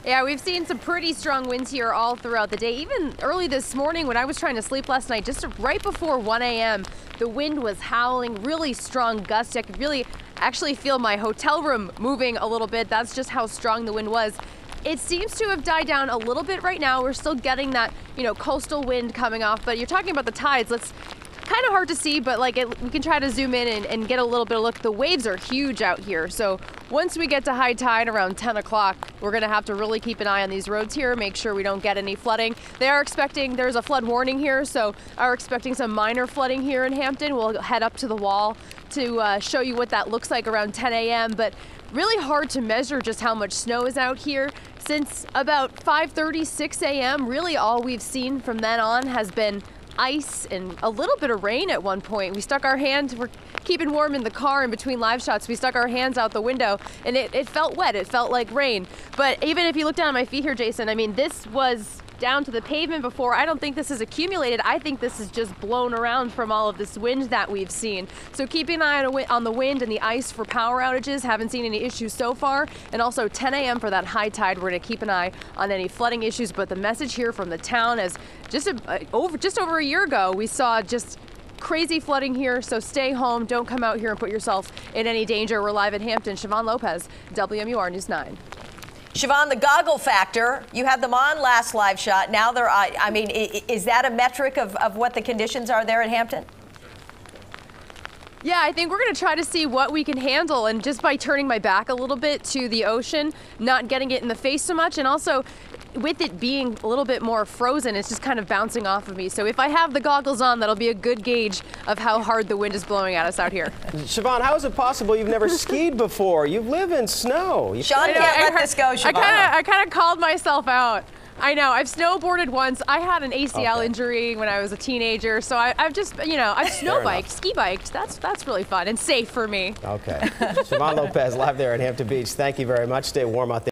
Yeah, we've seen some pretty strong winds here all throughout the day. Even early this morning when I was trying to sleep last night, just right before 1 a.m., the wind was howling, really strong gusts. I could really actually feel my hotel room moving a little bit. That's just how strong the wind was. It seems to have died down a little bit right now. We're still getting that, coastal wind coming off, but you're talking about the tides. Kind of hard to see, but we can try to zoom in and get a little bit of look. The waves are huge out here, so once we get to high tide around 10 o'clock, we're going to have to really keep an eye on these roads here, make sure we don't get any flooding. They are expecting, there's a flood warning here, so are expecting some minor flooding here in Hampton. We'll head up to the wall to show you what that looks like around 10 a.m., but really hard to measure just how much snow is out here. Since about 5:30, 6 a.m., really all we've seen from then on has been ice and a little bit of rain at one point. We stuck our hands, we're keeping warm in the car in between live shots. We stuck our hands out the window and it felt wet. It felt like rain. But even if you look down at my feet here, Jason, I mean, this was down to the pavement before. I don't think this is accumulated. I think this is just blown around from all of this wind that we've seen. So keeping an eye on the wind and the ice for power outages. Haven't seen any issues so far. And also 10 a.m. for that high tide. We're going to keep an eye on any flooding issues. But the message here from the town is just over a year ago, we saw just crazy flooding here. So stay home. Don't come out here and put yourself in any danger. We're live in Hampton. Siobhan Lopez, WMUR News 9. Siobhan, the goggle factor, you had them on last live shot. Now they're, I mean, is that a metric of what the conditions are there in Hampton? Yeah, I think we're going to try to see what we can handle, and just by turning my back a little bit to the ocean, not getting it in the face so much, and also with it being a little bit more frozen, it's just kind of bouncing off of me. So if I have the goggles on, that'll be a good gauge of how hard the wind is blowing at us out here. Siobhan, how is it possible you've never skied before? You live in snow. Sean can't let this go, Siobhan. I kind of called myself out. I know. I've snowboarded once. I had an ACL injury when I was a teenager, so I've just, I've snow biked, ski biked. That's really fun and safe for me. Okay. Siobhan Lopez live there at Hampton Beach. Thank you very much. Stay warm out there.